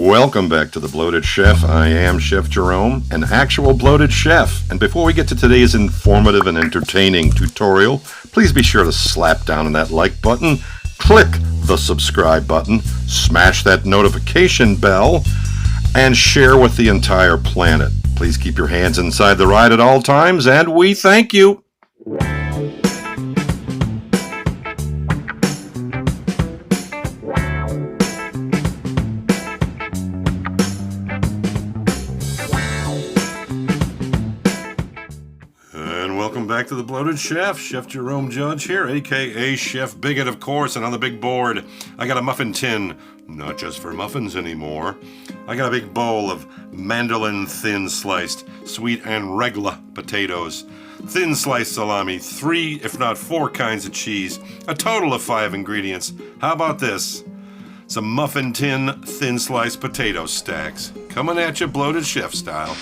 Welcome back to The Bloated Chef. I am Chef Jerome, an actual bloated chef. And before we get to today's informative and entertaining tutorial, please be sure to slap down on that like button, click the subscribe button, smash that notification bell, and share with the entire planet. Please keep your hands inside the ride at all times, and we thank you. Welcome back to The Bloated Chef. Chef Jerome Judge here, aka Chef Bigot, of course, and on the big board, I got a muffin tin, not just for muffins anymore. I got a big bowl of mandolin thin sliced, sweet and regular potatoes, thin sliced salami, 3 if not 4 kinds of cheese, a total of 5 ingredients. How about this? Some muffin tin thin sliced potato stacks, coming at you bloated chef style.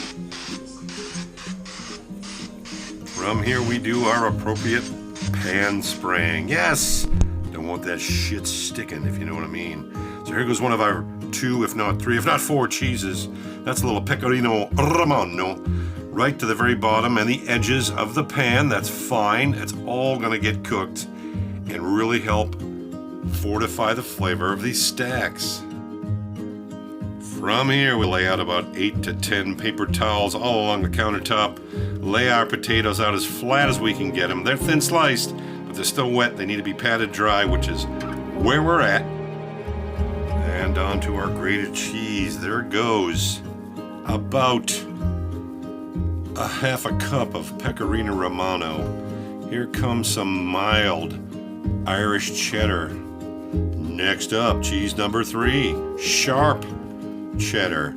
From here we do our appropriate pan spraying. Yes! Don't want that shit sticking, if you know what I mean. So here goes one of our 2, if not 3, if not 4 cheeses. That's a little pecorino romano. Right to the very bottom and the edges of the pan. That's fine. It's all gonna get cooked and really help fortify the flavor of these stacks. From here, we lay out about 8 to 10 paper towels all along the countertop. Lay our potatoes out as flat as we can get them. They're thin sliced, but they're still wet. They need to be patted dry, which is where we're at. And onto our grated cheese. There it goes. About a half a cup of pecorino romano. Here comes some mild Irish cheddar. Next up, cheese number 3, sharp cheddar.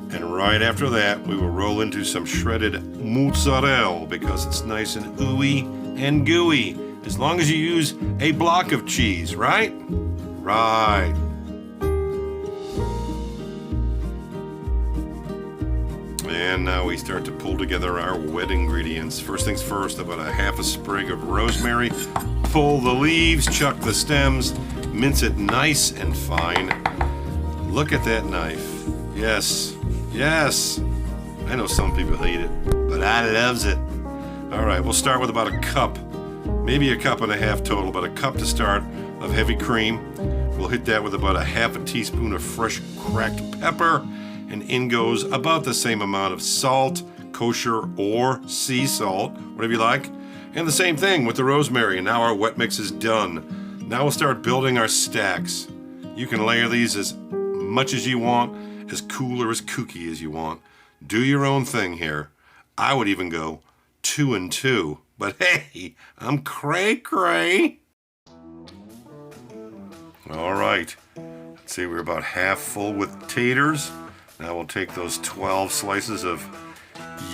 And right after that, we will roll into some shredded mozzarella because it's nice and ooey and gooey. As long as you use a block of cheese, right? Right. And now we start to pull together our wet ingredients. First things first, about a half a sprig of rosemary. Pull the leaves, chuck the stems, mince it nice and fine. Look at that knife. Yes, yes. I know some people hate it, but I loves it. All right, we'll start with about a cup, maybe a cup and a half total, but a cup to start of heavy cream. We'll hit that with about a half a teaspoon of fresh cracked pepper, and in goes about the same amount of salt, kosher or sea salt, whatever you like. And the same thing with the rosemary. And now our wet mix is done. Now we'll start building our stacks. You can layer these as much as you want, as cool or as kooky as you want. Do your own thing here. I would even go 2 and 2, but hey, I'm cray-cray. All right, let's see, we're about half full with taters. Now we'll take those 12 slices of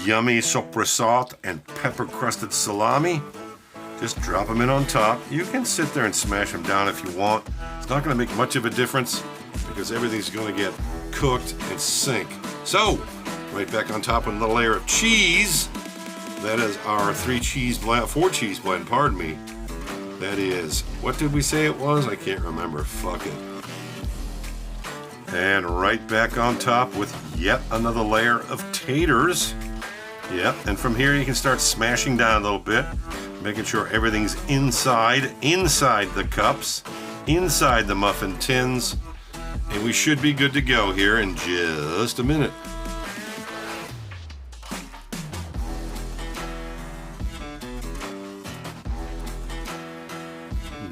yummy sopressata and pepper-crusted salami. Just drop them in on top. You can sit there and smash them down if you want. It's not going to make much of a difference because everything's going to get cooked and sink. So, right back on top with another layer of cheese. That is our 4 cheese blend, pardon me. That is, what did we say it was? I can't remember, fuck it. And right back on top with yet another layer of taters. Yep, and from here you can start smashing down a little bit, making sure everything's inside the cups, inside the muffin tins, and we should be good to go here in just a minute.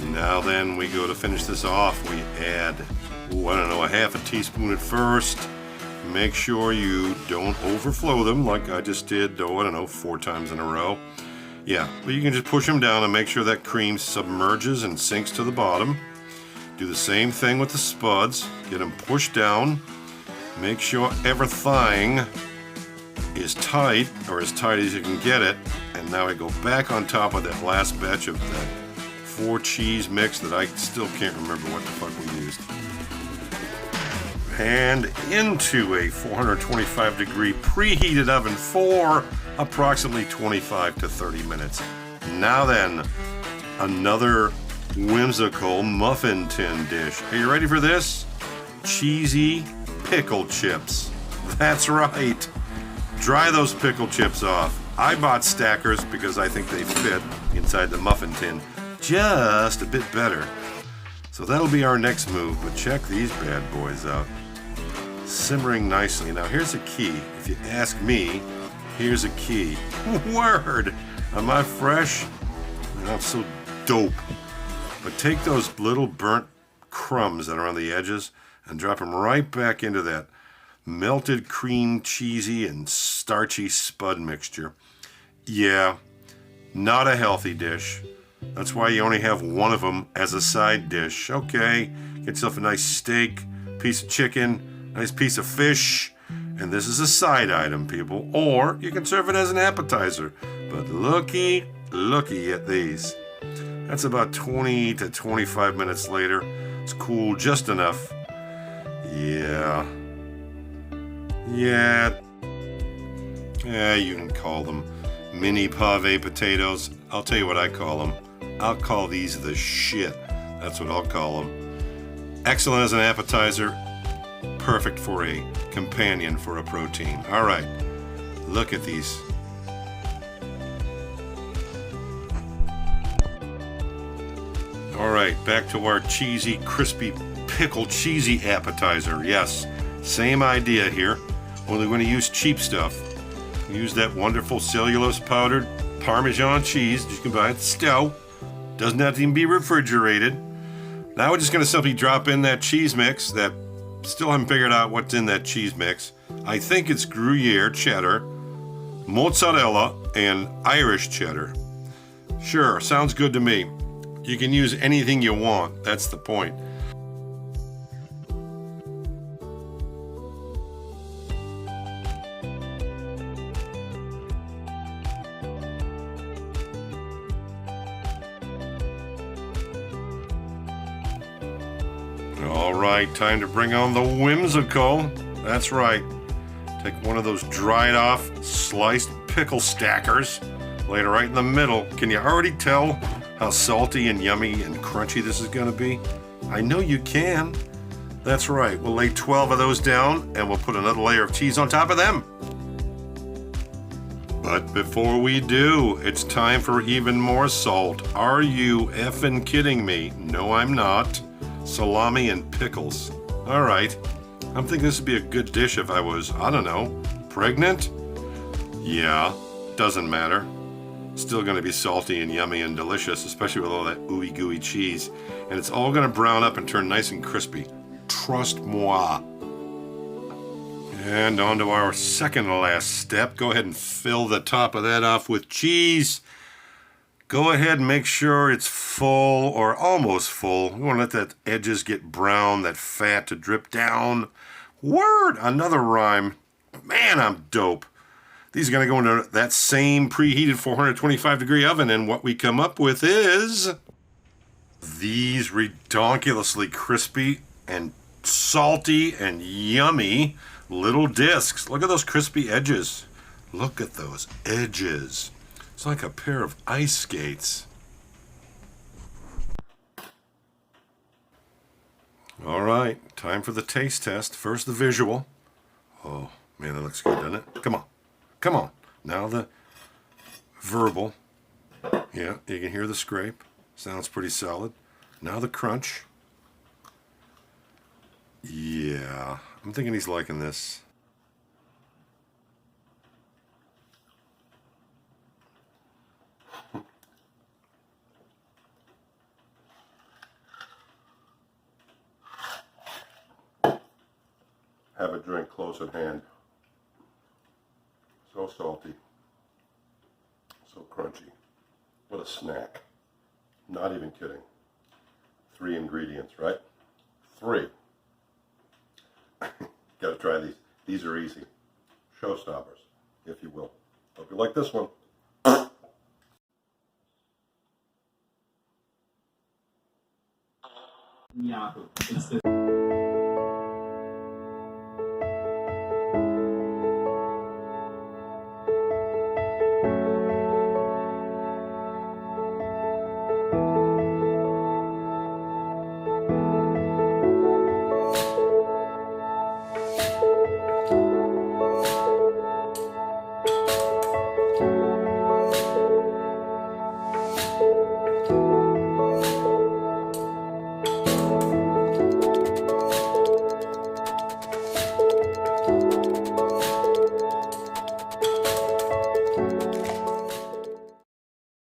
Now then, we go to finish this off. We add, a half a teaspoon at first. Make sure you don't overflow them like I just did, 4 times in a row. Yeah, but you can just push them down and make sure that cream submerges and sinks to the bottom. Do the same thing with the spuds. Get them pushed down. Make sure everything is tight, or as tight as you can get it. And now I go back on top of that last batch of that 4 cheese mix that I still can't remember what the fuck we used. And into a 425 degree preheated oven for approximately 25 to 30 minutes. Now then, another whimsical muffin tin dish. Are you ready for this? Cheesy pickle chips. That's right. Dry those pickle chips off. I bought stackers because I think they fit inside the muffin tin just a bit better. So that'll be our next move, but check these bad boys out. Simmering nicely. Now here's a key. If you ask me, here's a key. Word! Am I fresh? I'm so dope. But take those little burnt crumbs that are on the edges and drop them right back into that melted cream, cheesy, and starchy spud mixture. Yeah, not a healthy dish. That's why you only have one of them as a side dish. Okay, get yourself a nice steak, piece of chicken, nice piece of fish, and this is a side item, people. Or you can serve it as an appetizer. But looky at these. That's about 20 to 25 minutes later. It's cool just enough. Yeah, you can call them mini pave potatoes. I'll tell you what I call them. I'll call these the shit. That's what I'll call them. Excellent as an appetizer. Perfect for a companion for a protein. All right, look at these. All right, back to our cheesy, crispy, pickle cheesy appetizer. Yes, same idea here. Only we're going to use cheap stuff. Use that wonderful cellulose powdered Parmesan cheese that you can buy at the store. Doesn't have to even be refrigerated. Now we're just going to simply drop in that cheese mix that still haven't figured out what's in that cheese mix. I think it's Gruyere cheddar, mozzarella, and Irish cheddar. Sure, sounds good to me. You can use anything you want. That's the point. All right, time to bring on the whimsical. That's right. Take one of those dried off, sliced pickle stackers, lay it right in the middle. Can you already tell how salty and yummy and crunchy this is going to be? I know you can. That's right. We'll lay 12 of those down and we'll put another layer of cheese on top of them. But before we do, it's time for even more salt. Are you effing kidding me? No, I'm not. Salami and pickles. All right. I'm thinking this would be a good dish if I was, I don't know, pregnant? Yeah, doesn't matter. Still going to be salty and yummy and delicious, especially with all that ooey gooey cheese. And it's all going to brown up and turn nice and crispy. Trust moi. And on to our second to last step. Go ahead and fill the top of that off with cheese. Go ahead and make sure it's full or almost full. We want to let that edges get brown, that fat to drip down. Word! Another rhyme. Man, I'm dope. These are going to go into that same preheated 425-degree oven, and what we come up with is these redonkulously crispy and salty and yummy little discs. Look at those crispy edges. Look at those edges. It's like a pair of ice skates. All right, time for the taste test. First, the visual. Oh, man, that looks good, doesn't it? Come on. Come on. Now the verbal. Yeah, you can hear the scrape. Sounds pretty solid. Now the crunch. Yeah, I'm thinking he's liking this. Have a drink close at hand. So salty. So crunchy. What a snack. Not even kidding. 3 ingredients, right? 3. Gotta try these. These are easy. Showstoppers, if you will. Hope you like this one. Yahoo.